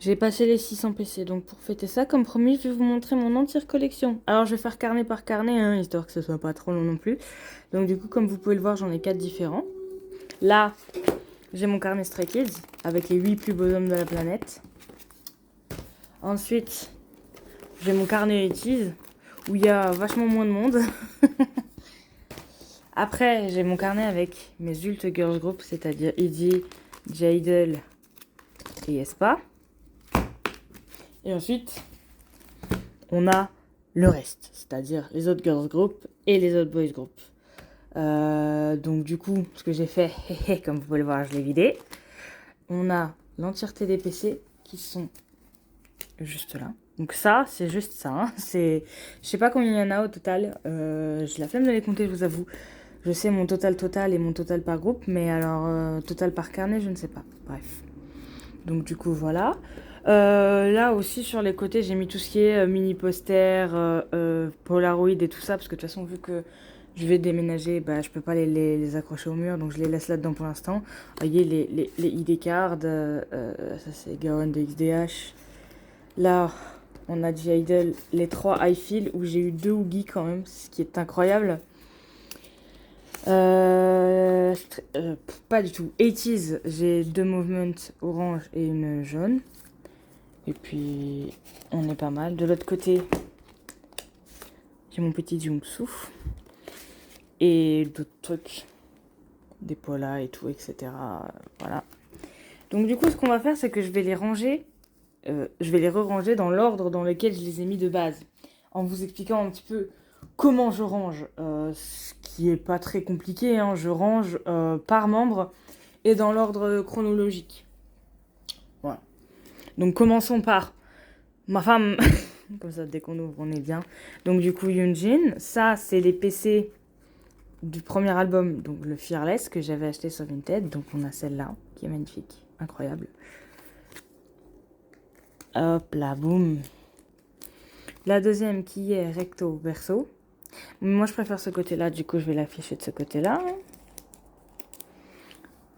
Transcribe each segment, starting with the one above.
J'ai passé les 600 PC, donc pour fêter ça, comme promis, je vais vous montrer mon entière collection. Alors je vais faire carnet par carnet, hein, histoire que ce soit pas trop long non plus. Donc du coup, comme vous pouvez le voir, j'en ai 4 différents. Là, j'ai mon carnet Stray Kids, avec les 8 plus beaux hommes de la planète. Ensuite, j'ai mon carnet 80s, où il y a vachement moins de monde. Après, j'ai mon carnet avec mes Ult Girls Group, c'est-à-dire Izzy, Jadel et Espa. Et ensuite, on a le reste, c'est-à-dire les autres girls group et les autres boys group. Donc du coup, ce que j'ai fait, comme vous pouvez le voir, je l'ai vidé. On a l'entièreté des PC qui sont juste là. Donc ça, c'est juste ça. Hein. Je sais pas combien il y en a au total. J'ai la flemme de les compter, je vous avoue. Je sais mon total et mon total par groupe, mais alors total par carnet, je ne sais pas. Bref. Donc du coup, voilà. Là aussi sur les côtés j'ai mis tout ce qui est mini poster, Polaroid et tout ça parce que de toute façon vu que je vais déménager, bah, je peux pas les accrocher au mur donc je les laisse là-dedans pour l'instant. Vous voyez les ID cards, ça c'est Gaon de XDH. Là on a J-Idol, les 3 iFeel où j'ai eu 2 Oogie quand même, ce qui est incroyable. Pas du tout. 80s, j'ai 2 movements orange et une jaune. Et puis, on est pas mal. De l'autre côté, j'ai mon petit Jungsu. Et d'autres trucs. Des polas et tout, etc. Voilà. Donc du coup, ce qu'on va faire, c'est que je vais les ranger. Je vais les re-ranger dans l'ordre dans lequel je les ai mis de base. En vous expliquant un petit peu comment je range. Ce qui est pas très compliqué. Hein. Je range par membre et dans l'ordre chronologique. Voilà. Donc commençons par ma femme. Comme ça, dès qu'on ouvre, on est bien. Donc, du coup, Yoonjin. Ça, c'est les PC du premier album, donc le Fearless, que j'avais acheté sur Vinted. Donc, on a celle-là, qui est magnifique. Incroyable. Hop là, boum. La deuxième, qui est Recto Verso. Moi, je préfère ce côté-là. Du coup, je vais l'afficher de ce côté-là.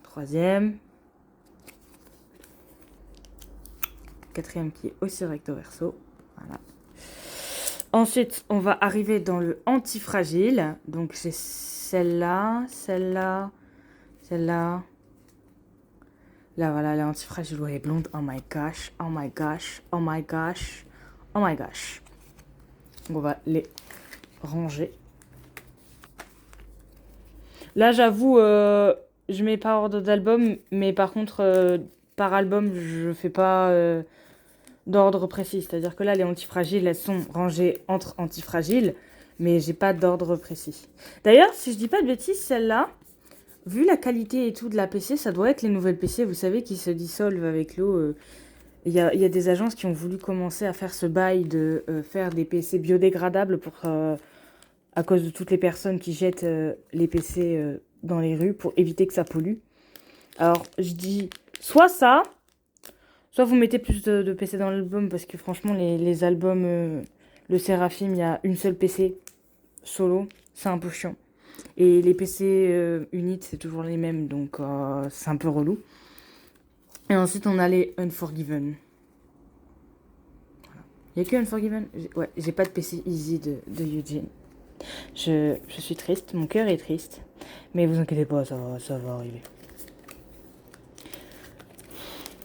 Troisième. Quatrième, qui est aussi Recto Verso. Voilà. Ensuite, on va arriver dans le antifragile. Donc, j'ai celle-là, celle-là, celle-là. Là, voilà, les antifragiles, ouais, blondes. Oh my gosh, oh my gosh, oh my gosh, oh my gosh. Donc, on va les ranger. Là, j'avoue, je mets pas ordre d'album, mais par contre, par album, je fais pas d'ordre précis. C'est-à-dire que là, les antifragiles, elles sont rangées entre antifragiles, mais j'ai pas d'ordre précis. D'ailleurs, si je dis pas de bêtises, celle-là, vu la qualité et tout de la PC, ça doit être les nouvelles PC, vous savez, qui se dissolvent avec l'eau. Il y a des agences qui ont voulu commencer à faire ce bail de faire des PC biodégradables à cause de toutes les personnes qui jettent les PC dans les rues pour éviter que ça pollue. Alors, je dis soit ça, soit vous mettez plus de PC dans l'album parce que franchement, les albums, le Seraphim, il y a une seule PC solo, c'est un peu chiant. Et les PC Unit, c'est toujours les mêmes, donc c'est un peu relou. Et ensuite, on a les Unforgiven. Voilà. Il n'y a que Unforgiven. Ouais, j'ai pas de PC Easy de Eugene. Je suis triste, mon cœur est triste. Mais vous inquiétez pas, ça va arriver.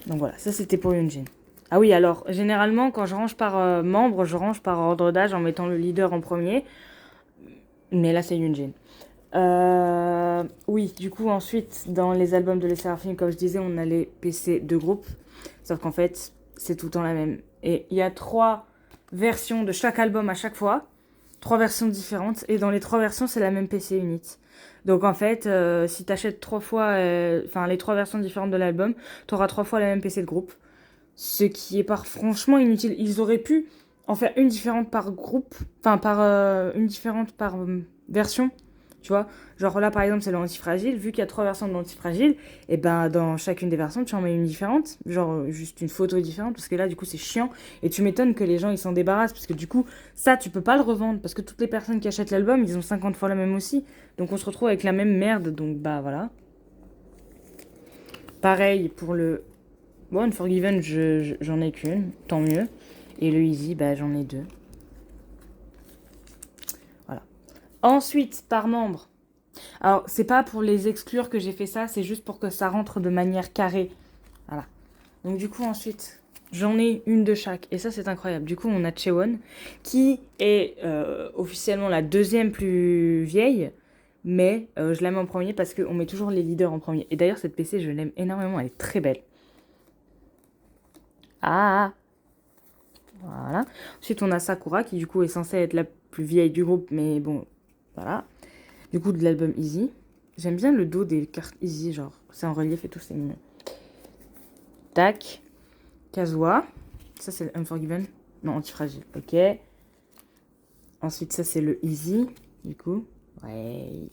Donc voilà, ça c'était pour Eugene. Ah oui, alors, généralement, quand je range par membre, je range par ordre d'âge en mettant le leader en premier. Mais là, c'est Eugene. Oui, du coup, ensuite, dans les albums de Les Seraphim, comme je disais, on a les PC de groupe. Sauf qu'en fait, c'est tout le temps la même. Et il y a 3 versions de chaque album à chaque fois. 3 versions différentes. Et dans les 3 versions, c'est la même PC unit. Donc en fait, si t'achètes 3 fois, les 3 versions différentes de l'album, t'auras 3 fois la même PC de groupe. Ce qui est franchement inutile. Ils auraient pu en faire une différente par groupe. Une différente par version. Tu vois, genre là par exemple c'est l'antifragile, vu qu'il y a 3 versions de l'antifragile, et ben dans chacune des versions tu en mets une différente, genre juste une photo différente, parce que là du coup c'est chiant, et tu m'étonnes que les gens ils s'en débarrassent, parce que du coup ça tu peux pas le revendre, parce que toutes les personnes qui achètent l'album ils ont 50 fois la même aussi, donc on se retrouve avec la même merde, donc bah voilà. Pareil pour le Bon, Unforgiven, j'en ai qu'une, tant mieux. Et le Easy, bah j'en ai 2. Voilà. Ensuite, par membre. Alors, c'est pas pour les exclure que j'ai fait ça, c'est juste pour que ça rentre de manière carrée. Voilà. Donc du coup, ensuite, j'en ai une de chaque. Et ça, c'est incroyable. Du coup, on a Chewon, qui est officiellement la deuxième plus vieille. Mais je la mets en premier parce qu'on met toujours les leaders en premier. Et d'ailleurs, cette PC, je l'aime énormément. Elle est très belle. Ah, voilà. Ensuite, on a Sakura, qui du coup est censée être la plus vieille du groupe. Mais bon, voilà. Du coup, de l'album Easy. J'aime bien le dos des cartes Easy, genre. C'est en relief et tout, c'est mignon. Tac. Kazuha. Ça, c'est le Unforgiven. Non, antifragile. Ok. Ensuite, ça, c'est le Easy. Du coup. Ouais.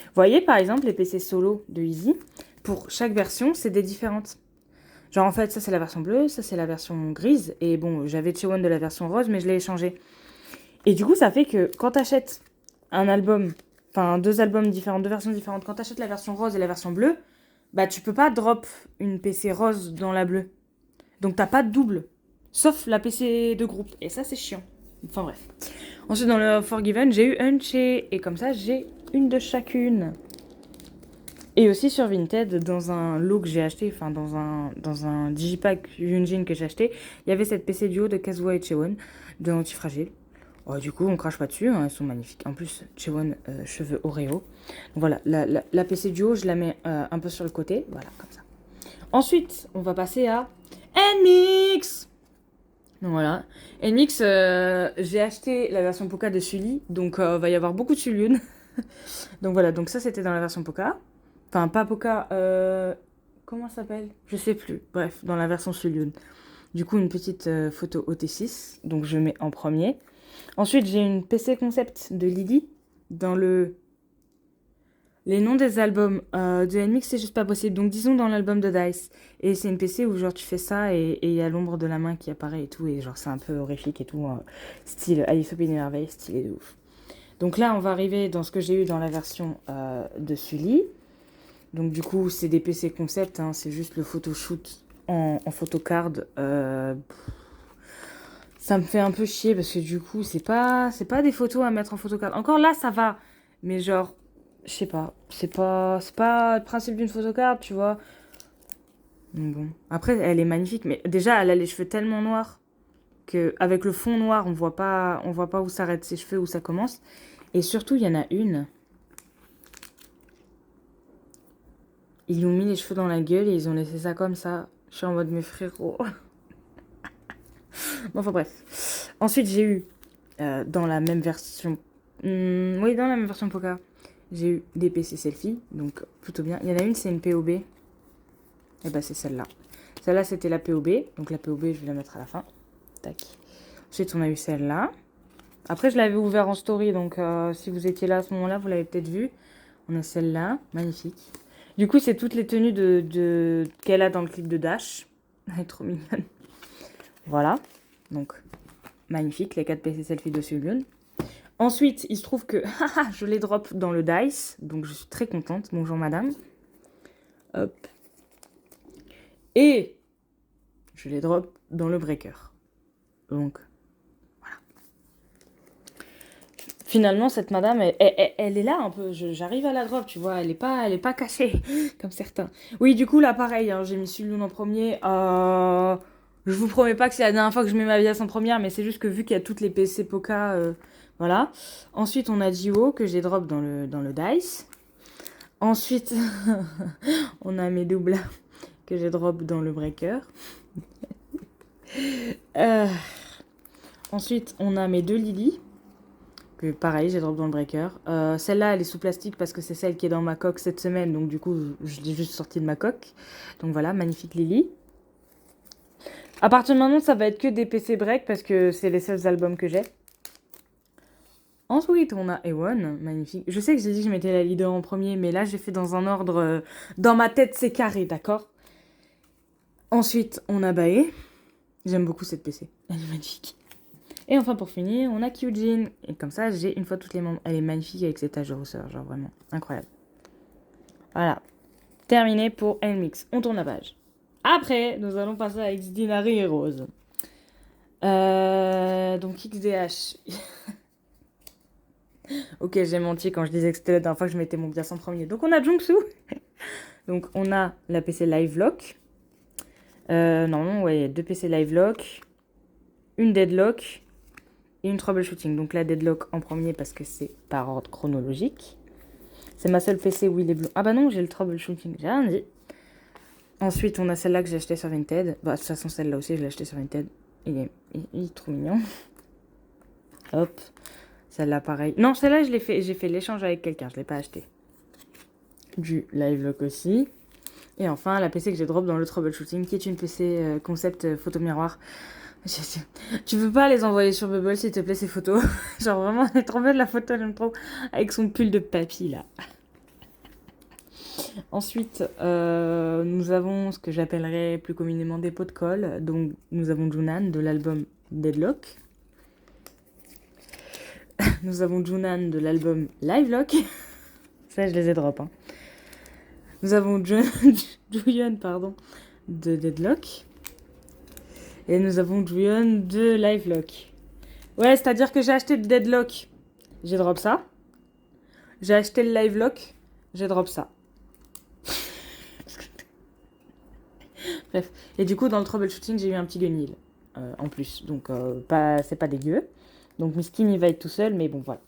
Vous voyez, par exemple, les PC solo de Easy. Pour chaque version, c'est des différentes. Genre, en fait, ça, c'est la version bleue. Ça, c'est la version grise. Et bon, j'avais Chewon de la version rose, mais je l'ai échangé. Et du coup, ça fait que quand t'achètes un album, enfin, 2 albums différents, 2 versions différentes, quand t'achètes la version rose et la version bleue, bah, tu peux pas drop une PC rose dans la bleue. Donc t'as pas de double. Sauf la PC de groupe. Et ça, c'est chiant. Enfin bref. Ensuite, dans le Forgiven, j'ai eu Unchained. Et comme ça, j'ai une de chacune. Et aussi sur Vinted, dans un lot que j'ai acheté, enfin dans un digipack Yunjin que j'ai acheté, il y avait cette PC duo de Kazuha et Chewon, de Antifragile. Oh, du coup, on crache pas dessus, hein, elles sont magnifiques. En plus, Chewon, cheveux Oreo. Donc voilà, la PC duo, je la mets un peu sur le côté. Voilà, comme ça. Ensuite, on va passer à NMIX. Donc voilà. NMIX, j'ai acheté la version Poca de Sully, donc va y avoir beaucoup de Sulyun. Donc voilà, donc ça c'était dans la version Poca. Enfin, pas Poca, comment ça s'appelle? Je sais plus. Bref, dans la version Sulyun. Du coup, une petite photo OT6, donc je mets en premier. Ensuite, j'ai une PC concept de Lily dans le... Les noms des albums de NMIX, c'est juste pas possible. Donc, disons dans l'album de Dice. Et c'est une PC où, genre, tu fais ça et il y a l'ombre de la main qui apparaît et tout. Et, genre, c'est un peu horrifique et tout. Style Alice au Pays des Merveilles, stylé de ouf. Donc là, on va arriver dans ce que j'ai eu dans la version de Sully. Donc, du coup, c'est des PC concept. Hein, c'est juste le photoshoot en photocard. Ça me fait un peu chier parce que, du coup, c'est pas des photos à mettre en photocard. Encore là, ça va. Mais, genre... Je sais pas, c'est pas le principe d'une photocard, tu vois. Donc bon. Après, elle est magnifique, mais déjà, elle a les cheveux tellement noirs que avec le fond noir, on voit pas où s'arrêtent ses cheveux, où ça commence. Et surtout, il y en a une. Ils lui ont mis les cheveux dans la gueule et ils ont laissé ça comme ça. Je suis en mode, mes frérots. Bon, enfin bref. Ensuite, j'ai eu, dans la même version... oui, dans la même version Poca, j'ai eu des PC selfie, donc plutôt bien. Il y en a une, c'est une POB. Et bah c'est celle-là. Celle-là, c'était la POB. Donc la POB, je vais la mettre à la fin. Tac. Ensuite, on a eu celle-là. Après, je l'avais ouvert en story. Donc si vous étiez là à ce moment-là, vous l'avez peut-être vue. On a celle-là. Magnifique. Du coup, c'est toutes les tenues qu'elle a dans le clip de Dash. Elle est trop mignonne. Voilà. Donc, magnifique. Les 4 PC selfie de Sullivan. Ensuite, il se trouve que je les drop dans le Dice. Donc, je suis très contente. Bonjour, madame. Hop. Et je les drop dans le breaker. Donc, voilà. Finalement, cette madame, elle est là un peu. J'arrive à la drop, tu vois. Elle est pas cachée, comme certains. Oui, du coup, là, pareil. Hein, j'ai mis Sulun en premier. Je vous promets pas que c'est la dernière fois que je mets ma Vias en première, mais c'est juste que vu qu'il y a toutes les PC Poca, voilà. Ensuite, on a Jiwo, que j'ai drop dans le Dice. Ensuite, on a mes doubles que j'ai drop dans le breaker. Ensuite, on a mes 2 Lily, que pareil, j'ai drop dans le breaker. Celle-là, elle est sous plastique parce que c'est celle qui est dans ma coque cette semaine, donc du coup, je l'ai juste sortie de ma coque. Donc voilà, magnifique Lily. À partir de maintenant, ça va être que des PC break parce que c'est les seuls albums que j'ai. Ensuite, on a Ewan, magnifique. Je sais que j'ai dit que je mettais la leader en premier, mais là, j'ai fait dans un ordre... dans ma tête, c'est carré, d'accord? Ensuite, on a Bae. J'aime beaucoup cette PC. Elle est magnifique. Et enfin, pour finir, on a Kyujin. Et comme ça, j'ai une fois toutes les membres. Elle est magnifique avec ses taches de rousseur. Genre vraiment incroyable. Voilà. Terminé pour NMIX. On tourne la page. Après, nous allons passer à XDinary et Rose. Donc XDH. Ok, j'ai menti quand je disais que c'était la dernière fois que je mettais mon bias en premier. Donc on a Jungsu. Donc on a la PC Live Lock. Normalement, ouais, il y a 2 PC Live Lock, une Deadlock et une Troubleshooting. Donc la Deadlock en premier parce que c'est par ordre chronologique. C'est ma seule PC où il est bleu. Ah bah non, j'ai le Troubleshooting, j'ai rien dit. Ensuite, on a celle-là que j'ai achetée sur Vinted. Bah, de toute façon, celle-là aussi, je l'ai achetée sur Vinted. Il est trop mignon. Hop. Celle-là, pareil. Non, celle-là, j'ai fait l'échange avec quelqu'un. Je l'ai pas acheté. Du Live Lock aussi. Et enfin, la PC que j'ai drop dans le Troubleshooting, qui est une PC concept photo miroir. Tu veux pas les envoyer sur Bubble, s'il te plaît, ces photos? Genre vraiment, elle est trop belle la photo, j'aime trop. Avec son pull de papy, là. Ensuite, nous avons ce que j'appellerais plus communément des pots de colle. Donc, nous avons Junan de l'album Deadlock. Nous avons Junan de l'album Livelock. Ça, je les ai drop. Hein. Nous avons Juyeon, pardon, de Deadlock. Et nous avons Juyeon de Livelock. Ouais, c'est-à-dire que j'ai acheté le Deadlock. J'ai drop ça. J'ai acheté le Livelock. J'ai drop ça. Bref. Et du coup, dans le troubleshooting, j'ai eu un petit Gunil en plus. Donc, c'est pas dégueu. Donc, Miskin, il va être tout seul, mais bon, voilà.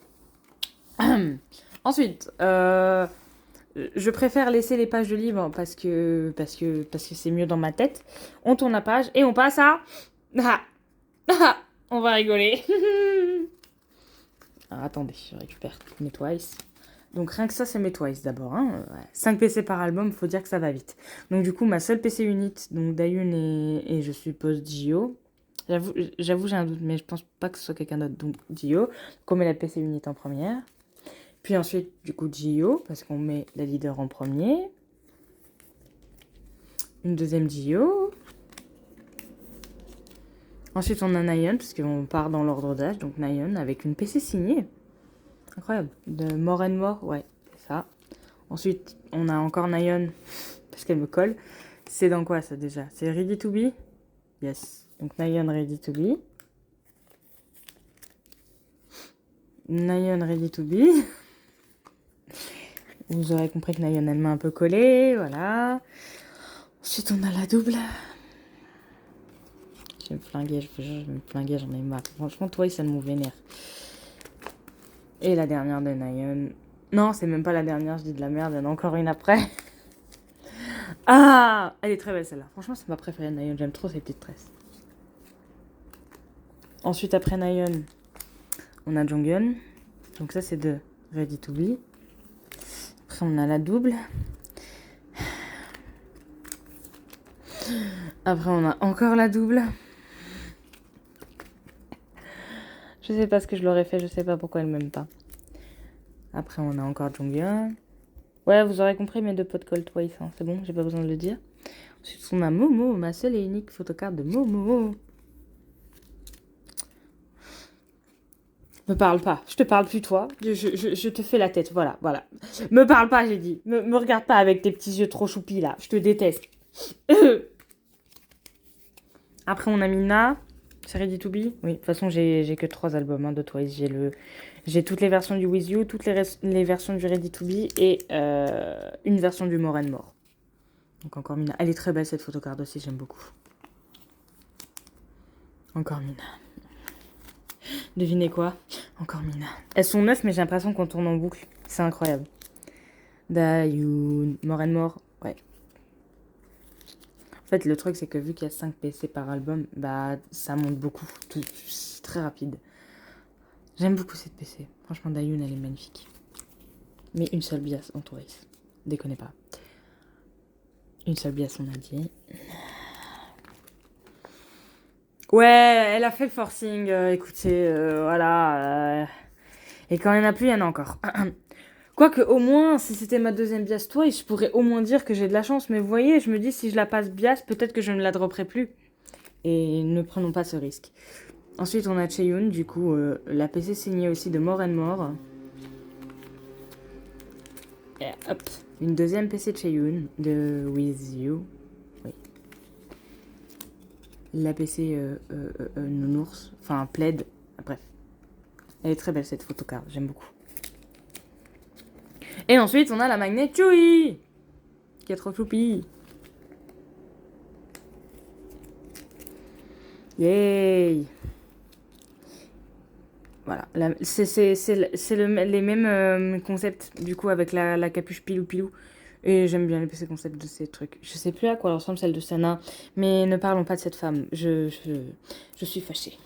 Ensuite, je préfère laisser les pages de livres parce que c'est mieux dans ma tête. On tourne la page et on passe à... On va rigoler. Alors, attendez, je récupère mes Twice. Donc rien que ça, c'est mes Twice d'abord. Hein. 5 PC par album, faut dire que ça va vite. Donc du coup, ma seule PC unit, donc Dayun et je suppose Gio. J'avoue, j'ai un doute, mais je pense pas que ce soit quelqu'un d'autre. Donc Gio, qu'on met la PC unit en première. Puis ensuite, du coup, Gio, parce qu'on met la leader en premier. Une deuxième Gio. Ensuite, on a Nayeon, parce qu'on part dans l'ordre d'âge. Donc Nayeon avec une PC signée. Incroyable. De More and More, ouais, c'est ça. Ensuite, on a encore Nayeon, parce qu'elle me colle. C'est dans quoi ça déjà? C'est Ready to Be? Yes. Donc Nayeon Ready to Be. Nayeon Ready to Be. Vous aurez compris que Nayeon, elle m'a un peu collé, voilà. Ensuite, on a la double. Je vais me flinguer, j'en ai marre. Franchement, toi, ça me vénère. Et la dernière de Nayeon. Non, c'est même pas la dernière, je dis de la merde, il y en a encore une après. Ah, elle est très belle celle-là. Franchement, c'est ma préférée de Nayeon, j'aime trop ces petites tresses. Ensuite, après Nayeon, on a Jonghyun. Donc ça, c'est de Ready to Be. Après, on a la double. Après, on a encore la double. Je sais pas ce que je l'aurais fait, je sais pas pourquoi elle m'aime pas. Après, on a encore Jonghyun. Ouais, vous aurez compris mes 2 potes Cold Twice, hein. C'est bon, j'ai pas besoin de le dire. Ensuite, on a Momo, ma seule et unique photocarte de Momo. Me parle pas, je te parle plus toi, je te fais la tête, voilà. Me parle pas, j'ai dit. Me regarde pas avec tes petits yeux trop choupis là, je te déteste. Après, on a Mina, c'est Ready to Be. Oui, de toute façon, j'ai que 3 albums hein, de Twice. J'ai toutes les versions du With You, toutes les versions du Ready to Be et une version du More and More. Donc encore Mina. Elle est très belle cette photocarte aussi, j'aime beaucoup. Encore Mina. Devinez quoi? Encore Mina. Elles sont 9, mais j'ai l'impression qu'on tourne en boucle. C'est incroyable. Dayun, More and More, ouais. En fait, le truc, c'est que vu qu'il y a 5 PC par album, bah, ça monte beaucoup. C'est très rapide. J'aime beaucoup cette PC. Franchement, Dayun, elle est magnifique. Mais une seule bias en Twice. Déconnez pas. Une seule bias, on a dit. Ouais, elle a fait le forcing. Écoutez, voilà. Et quand il n'y en a plus, il y en a encore. Quoique, au moins, si c'était ma deuxième bias Twice, je pourrais au moins dire que j'ai de la chance. Mais vous voyez, je me dis, si je la passe bias, peut-être que je ne la dropperai plus. Et ne prenons pas ce risque. Ensuite, on a Chaeyoun, du coup, la PC signée aussi de More and More. Et hop, une deuxième PC de Chaeyoun, de With You. Oui. l'APC nounours, enfin plaid, bref. Elle est très belle cette photocard, j'aime beaucoup. Et ensuite, on a la Magnet Chewy, qui est trop choupi. Yay! Voilà, c'est les mêmes concepts, du coup, avec la capuche pilou-pilou. Et j'aime bien ces concepts de ces trucs. Je sais plus à quoi ressemble celle de Sana, mais ne parlons pas de cette femme. Je suis fâchée.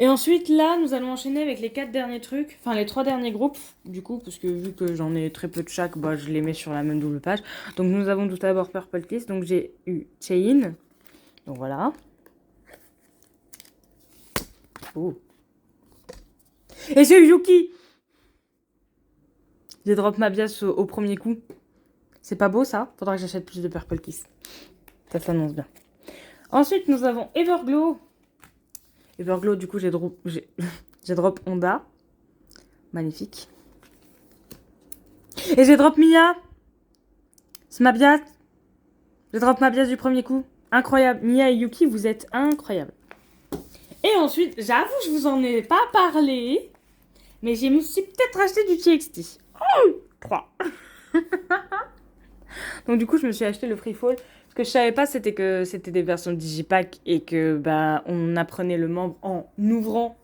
Et ensuite, là, nous allons enchaîner avec les 4 derniers trucs, enfin les 3 derniers groupes, du coup, parce que vu que j'en ai très peu de chaque, bah, je les mets sur la même double page. Donc nous avons tout d'abord Purple Kiss, donc j'ai eu Chain, donc voilà. Oh. Et j'ai eu Yuki. J'ai drop ma bias au premier coup. C'est pas beau ça? Faudra que j'achète plus de Purple Kiss. Ça s'annonce bien. Ensuite, nous avons Everglow. Everglow, du coup, j'ai drop Honda. Magnifique. Et j'ai drop Mia. C'est ma bias. J'ai drop ma bias du premier coup. Incroyable. Mia et Yuki, vous êtes incroyables. Et ensuite, j'avoue, je vous en ai pas parlé. Mais je me suis peut-être acheté du TXT. Oh 3. Donc du coup, je me suis acheté le Free Fall. Ce que je savais pas, c'était que c'était des versions Digipack et que bah on apprenait le membre en ouvrant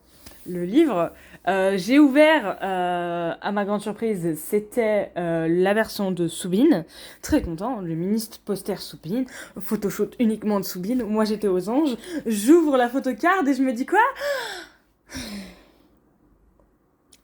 le livre. J'ai ouvert, à ma grande surprise, c'était la version de Soubine. Très content, le ministre poster Soubine, photoshoot uniquement de Soubine. Moi j'étais aux anges. J'ouvre la photocard et je me dis quoi?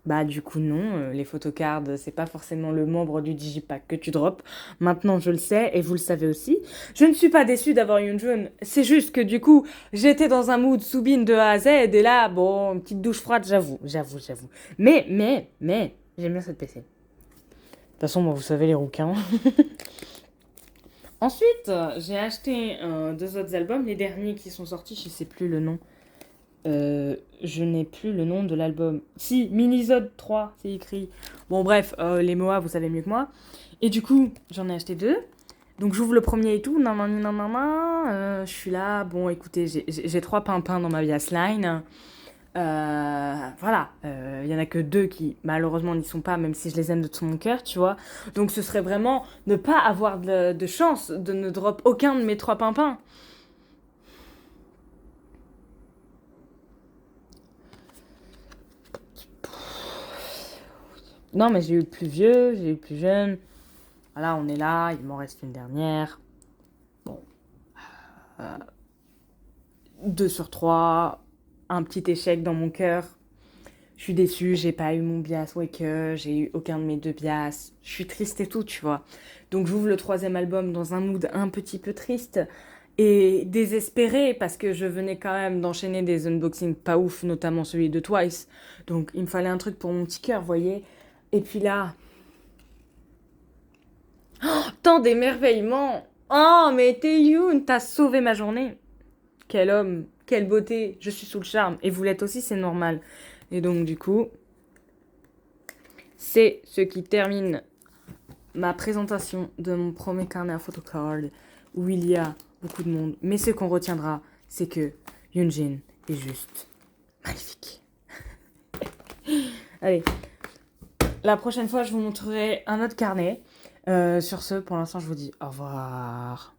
Bah du coup non, les photocards, c'est pas forcément le membre du Digipack que tu drops. Maintenant je le sais et vous le savez aussi. Je ne suis pas déçue d'avoir Yoonjun, c'est juste que du coup j'étais dans un mood Soubine de A à Z et là bon, une petite douche froide, j'avoue. Mais, j'aime bien cette PC. De toute façon moi vous savez les rouquins. Ensuite j'ai acheté 2 autres albums, les derniers qui sont sortis, je sais plus le nom. Je n'ai plus le nom de l'album. Si, Minisode 3, c'est écrit. Bon, bref, les Moa, vous savez mieux que moi. Et du coup, j'en ai acheté 2. Donc, j'ouvre le premier et tout. Je suis là. Bon, écoutez, j'ai 3 pimpins dans ma Vias Line. Voilà. Il y en a que 2 qui, malheureusement, n'y sont pas, même si je les aime de tout mon cœur, tu vois. Donc, ce serait vraiment ne pas avoir de chance de ne drop aucun de mes 3 pimpins. Non, mais j'ai eu le plus vieux, j'ai eu le plus jeune. Voilà, on est là, il m'en reste une dernière. Bon. 2 sur 3. Un petit échec dans mon cœur. Je suis déçue, j'ai pas eu mon bias Waker, j'ai eu aucun de mes 2 bias. Je suis triste et tout, tu vois. Donc j'ouvre le 3e album dans un mood un petit peu triste et désespéré parce que je venais quand même d'enchaîner des unboxings pas ouf, notamment celui de Twice. Donc il me fallait un truc pour mon petit cœur, vous voyez. Et puis là, tant d'émerveillement. Oh, mais Taeyoon, t'as sauvé ma journée. Quel homme, quelle beauté. Je suis sous le charme. Et vous l'êtes aussi, c'est normal. Et donc, du coup, c'est ce qui termine ma présentation de mon premier carnet à photocard où il y a beaucoup de monde. Mais ce qu'on retiendra, c'est que Yoonjin est juste magnifique. Allez, la prochaine fois, je vous montrerai un autre carnet. Sur ce, pour l'instant, je vous dis au revoir.